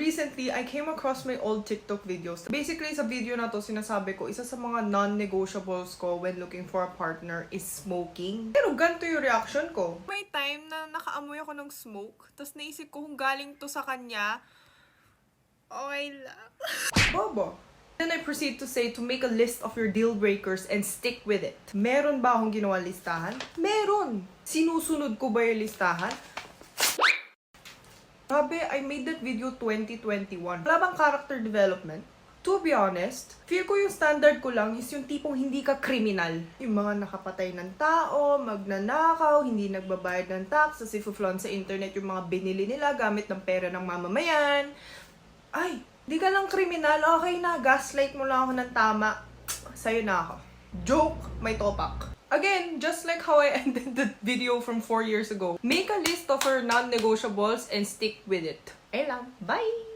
recently, I came across my old TikTok videos. Basically, sa video na to, sinasabi ko, isa sa mga non-negotiables ko when looking for a partner is smoking. Pero ganito yung reaction ko. May time na nakaamoy ako ng smoke, tapos naisip ko kung galing to sa kanya, okay lang. Bobo. Then I proceed to say to make a list of your deal breakers and stick with it. Meron ba akong ginawa listahan? Meron! Sinusunod ko ba yung listahan? Sabi, I made that video 2021. Wala bang character development? To be honest, feel ko yung standard ko lang is yung tipong hindi ka kriminal. Yung mga nakapatay ng tao, magnanakaw, hindi nagbabayad ng tax, kasi flaunt sa internet yung mga binili nila gamit ng pera ng mamamayan. Ay, di ka lang kriminal, okay na, gaslight mo lang ako ng tama. Sa'yo na ako. Joke, may topak. Again, just like how I ended the video from 4 years ago, make a list of your non-negotiables and stick with it. Ayun lang, bye!